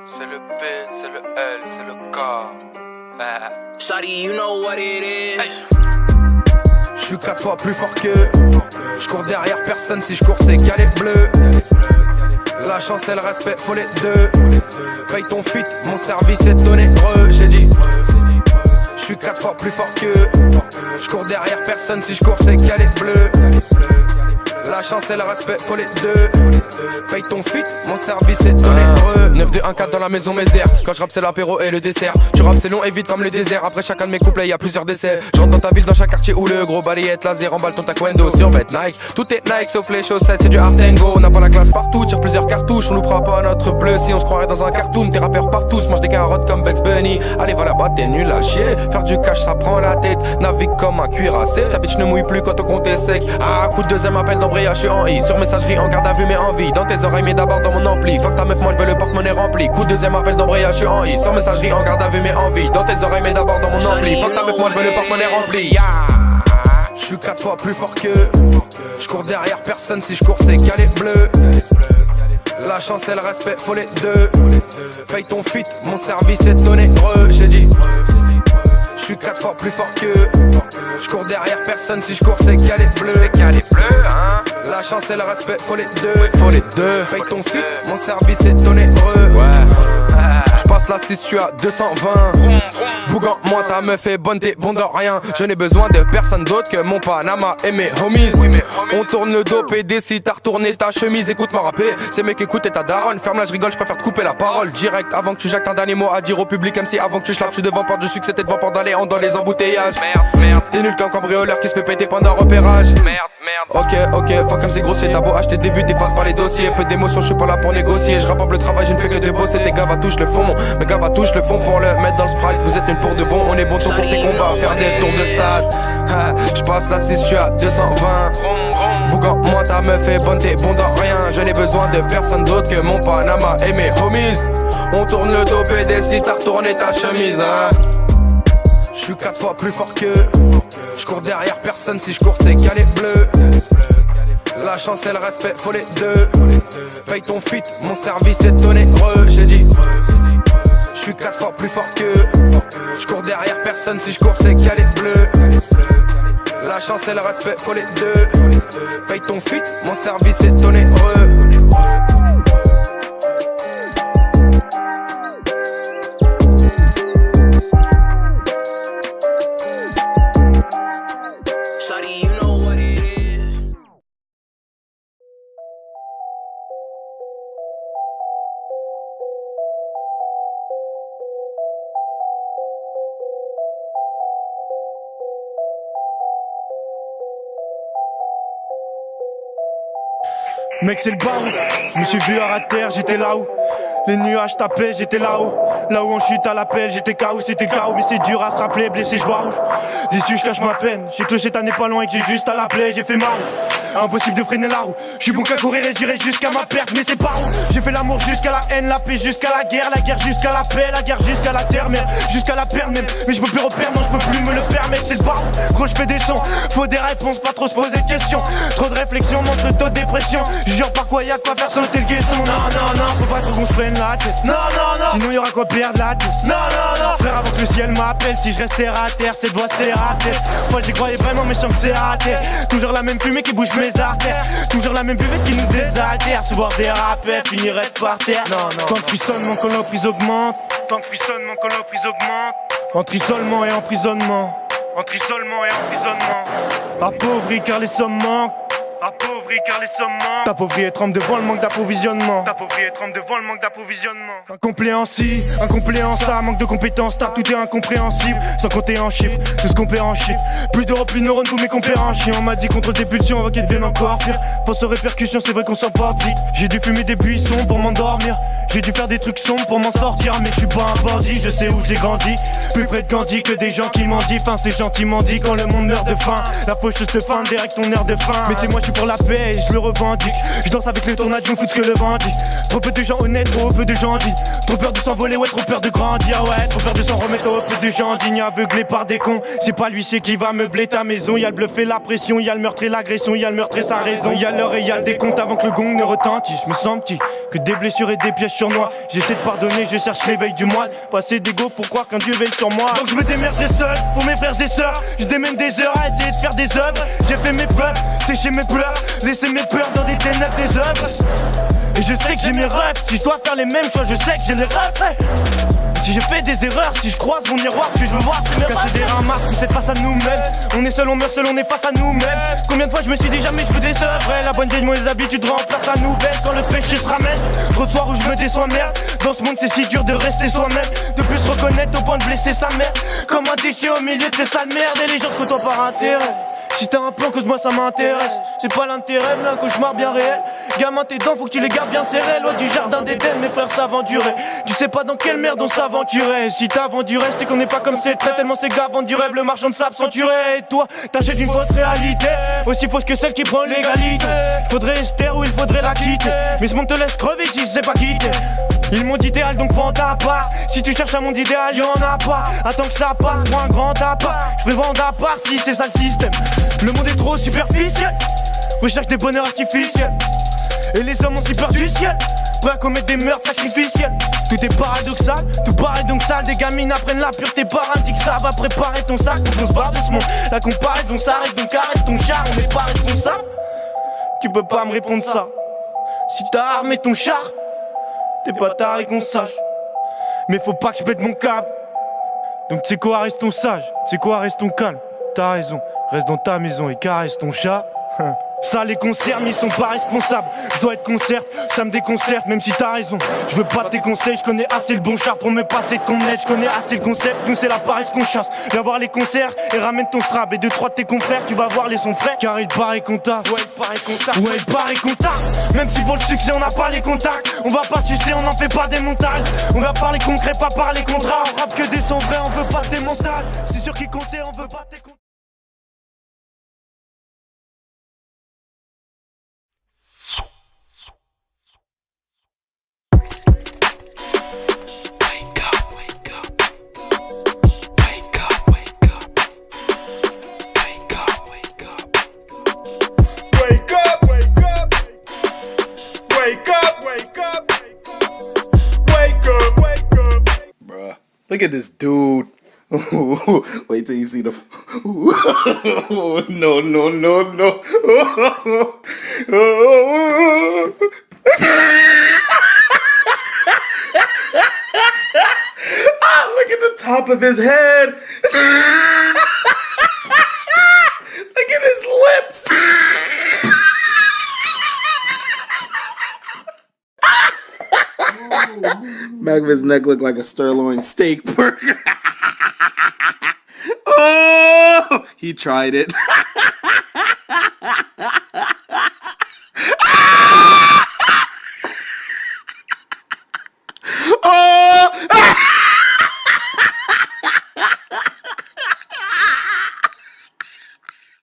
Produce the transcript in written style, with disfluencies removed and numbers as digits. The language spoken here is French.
C'est le P, c'est le L, c'est le K. Shawty, you know what it is. Hey. J'suis 4 fois plus fort qu'eux. J'cours derrière personne, si j'cours c'est calé bleu. La chance et le respect, faut les deux. Paye ton fit, mon service est onéreux. J'ai dit, j'suis 4 fois plus fort qu'eux. J'cours derrière personne, si j'cours c'est calé bleu. La chance et le respect, faut les deux. Paye ton fit, mon service est onéreux. 9-2-1-4 dans la maison Mézère. Quand je rappe c'est l'apéro et le dessert. Tu rappes c'est long et vite comme le désert. Après chacun de mes couplets y'a plusieurs décès. Je rentre dans ta ville dans chaque quartier où le gros balayette laser. Emballe ton taekwondo sur bête Nike. Tout est Nike sauf les chaussettes, c'est du hard tango. On n'a pas la classe partout, tire plusieurs cartouches. On nous prend pas notre bleu si on se croirait dans un cartoon. Des rappeurs partout, mange des carottes comme Bugs Bunny. Allez va là-bas, t'es nul à chier. Faire du cash ça prend la tête. Navigue comme un cuirassé. Ta bitch ne mouille plus quand ton compte est sec. Ah, coup de deuxième appel d'embrayage, je suis en I. Sur messagerie en garde à vue mais en vie. Dans tes oreilles mais d'abord dans mon ampli. Fuck ta meuf, moi je veux le porte-monnaie rempli. Coup de deuxième appel d'embrayage, je suis en I. Sur messagerie en garde à vue mais en vie. Dans tes oreilles mais d'abord dans mon ampli. Fuck ta meuf, moi je veux le porte-monnaie rempli. J'suis 4 fois plus fort qu'eux. J'cours derrière personne, si j'cours c'est calé bleu. La chance et le respect, faut les deux. Paye ton fit, mon service est onéreux. J'ai dit, j'suis 4 fois plus fort qu'eux. J'cours derrière personne, si j'cours c'est calé bleu. C'est calé bleu, hein. La chance et le respect, faut les deux. Faut les deux. Paye ton fit, mon service est onéreux. J'passe la 6, j'suis à 220. Bougan, moi ta meuf est bonne, t'es bon de rien. Je n'ai besoin de personne d'autre que mon Panama et mes homies. On tourne le dos, PD si t'as retourné ta chemise. Écoute-moi rapper, c'est mec écoute et ta daronne. Ferme là, je rigole, j'préfère te couper la parole. Direct avant que tu jactes un dernier mot à dire au public. MC avant que tu slappes, j'suis devant porte du succès, t'es devant porte d'aller dans les embouteillages. Merde. T'es nul qu'un cambrioleur qui se fait péter pendant repérage. Merde. Ok, fuck comme c'est grossier. T'as beau acheter des vues, t'effaces pas les dossiers. Peu d'émotions, j'suis pas là pour négocier. Je rapporte le travail, je ne fais que de bosser. Tes gars va touche le fond, mes gars va touche le fond pour le mettre dans le sprite. Vous êtes nuls pour de bon, on est bon pour tes combats. Faire des tours de stade. J'passe la 6, j'suis à 220. Bougan, moi ta meuf est bonne, t'es bon dans rien. Je n'ai besoin de personne d'autre que mon Panama et mes homies. On tourne le dos, PD si t'as retourné ta chemise. J'suis 4 fois plus fort qu'eux. J'cours derrière personne, si j'cours c'est calé bleu. La chance et le respect, faut les deux. Paye ton fit, mon service est onéreux. J'ai dit, j'suis 4 fois plus fort qu'eux. J'cours derrière personne, si j'cours c'est calé bleu. La chance et le respect, faut les deux. Paye ton fit, mon service est onéreux. Shawty, you know what it is. Mec c'est le barou, je me suis vu à terre, j'étais là-haut. Les nuages tapaient, j'étais là-haut. Là où on chute à l'appel, j'étais KO, c'était KO. Mais c'est dur à se rappeler, blessé, je vois rouge. Déçu, je cache ma peine. J'ai que le chétan n'est pas loin et que j'ai juste à l'appeler. J'ai fait ma route, impossible de freiner la roue. Je suis bon qu'à courir et j'irai jusqu'à ma perte. Mais c'est pas où. J'ai fait l'amour jusqu'à la haine, la paix jusqu'à la guerre jusqu'à la paix, la guerre jusqu'à la terre, merde, jusqu'à la perte même. Mais je peux plus reperdre, non, je peux plus me le permettre. C'est le barou, gros, je fais des sons. Faut des réponses, pas trop se poser de questions. Trop de réflexion, montre le taux de dépression. Jure par quoi y'a de quoi faire sauter le caisson. Non, faut pas trop qu'on se prenne la tête. Non, sinon y'aura quoi perdre la tête. Non, frère, avant que le ciel m'appelle, si je reste terre à terre, cette voix c'est raté. Moi j'y croyais vraiment, mais je sens que c'est raté. Toujours la même fumée qui bouge mes artères. Toujours la même buvette qui nous désaltère. Se voir déraper, finirait par terre. Non. Tant que frissonne, mon coloprise augmente. Entre isolement et emprisonnement. Appauvri car les sommes manquent. T'appauvris et tremble devant le manque d'approvisionnement. Incompréhensible, manque de compétences, tape, tout est incompréhensible. Sans compter en chiffres, tout ce qu'on perd en chiffres. Plus d'euros, plus de neurones, tous mes compères en chien. On m'a dit contre tes pulsions, on va qu'elles deviennent encore pire. Pense aux répercussions, c'est vrai qu'on s'en porte vite. J'ai dû fumer des buissons pour m'endormir. J'ai dû faire des trucs sombres pour m'en sortir. Mais je suis pas un bandit, je sais où j'ai grandi. Plus près de Gandhi que des gens qui m'en disent. Enfin, c'est gentiment dit quand le monde meurt de faim. La faucheuse te feinte direct ton air de faim. Mais c'est moi, je suis pour la paix et je le revendique. Je danse avec le tornade, je me fous de ce que le vent dit. Trop peu de gens honnêtes, trop peu de gens dits. Trop peur de s'envoler, ouais, trop peur de grandir, ouais. Trop peur de s'en remettre, trop peu de gens dignes. Aveuglés par des cons, c'est pas lui, c'est qui va meubler ta maison. Y'a le bluff et la pression, y'a le meurtre et l'agression, y'a le meurtre et sa raison. Y'a l'heure et y'a le décompte avant que le gong ne retentisse. Je me sens petit, que des blessures et des pièges sur moi. J'essaie de pardonner, je cherche l'éveil du moine. Passer d'ego pour croire qu'un Dieu veille sur moi. Donc je me démerderai seul pour mes frères et sœurs. Je démène des heures à essayer de faire des œuvres. J'ai fait mes preuves, séché mes pleurs, laissé mes peurs dans des ténèbres des œuvres. Et je sais que j'ai mes rêves, si je dois faire les mêmes choix, je sais que j'ai les rêves. Si j'ai fait des erreurs, si je croise mon miroir, ce que je veux voir c'est mes rêves. Cacher derrière un masque, on est face à nous-mêmes. On est seul, on meurt seul, on est face à nous-mêmes. Combien de fois je me suis dit jamais je veux des œuvres. La bonne vieille, les habitudes remplacent la nouvelle. Quand le péché se ramène, trop de soirs où je me déçois merde. Dans ce monde c'est si dur de rester soi-même. De plus se reconnaître au point de blesser sa mère. Comme un déchet au milieu de ces sales merdes. Et les gens se côtoient par intérêt. Si t'as un plan, cause-moi ça m'intéresse. C'est pas l'intérêt, mais un cauchemar bien réel. Gamin, tes dents, faut que tu les gardes bien serrées. Loin du jardin d'Éden, mes frères s'aventuraient. Tu sais pas dans quelle merde on s'aventurait. Si t'aventurais, c'est qu'on n'est pas comme c'est très. Tellement ces gars vendent du rêve, le marchand de sable s'enturait. Et toi, t'achètes une fausse réalité, aussi fausse que celle qui prend l'égalité. Faudrait Esther ou il faudrait la quitter. Mais ce monde te laisse crever si c'est pas quitter. Ils m'ont d'idéal donc prends ta part. Si tu cherches un monde idéal, y'en a pas. Attends que ça passe, prends un grand appart. Je vais vendre à part si c'est ça le système. Le monde est trop superficiel. Recherche des bonheurs artificiels. Et les hommes ont si peur du ciel, prêts à commettre des meurtres sacrificiels. Tout est paradoxal, tout paraît donc sale. Des gamines apprennent la pureté par un que ça va préparer ton sac. Faut qu'on se barre de ce monde. La comparaison s'arrête donc arrête ton char. On n'est pas responsable. Tu peux pas me répondre ça. Si t'as armé ton char, t'es pas taré qu'on sache. Mais faut pas que je pète mon câble. Donc tu sais quoi, restons sages. Tu sais quoi, restons calmes. T'as raison, reste dans ta maison et caresse ton chat. Ça les concerne, ils sont pas responsables. Je dois être concerte, ça me déconcerte. Même si t'as raison, je veux pas tes conseils. Je connais assez le bon char pour me passer de ton aide. Je connais assez le concept, nous c'est la paresse qu'on chasse. Viens voir les concerts et ramène ton strap. Et 2-3 de tes confrères, tu vas voir les sons frais. Car il paraît qu'on taffe, ouais il paraît qu'on taffe, ouais il paraît qu'on taffe. Même si pour le succès on n'a pas les contacts. On va pas sucer, on n'en fait pas des montages. On va parler concret, pas parler contrat. On rappe que des sons vrais, on veut pas des montages. C'est sûr qu'ils comptaient, on veut pas tes contacts. Bruh, look at this dude. Wait till you see the. No, no, no, no. Look at the top of his head. Look at his lips. Back of his neck looked like a sirloin steak burger. Oh, he tried it.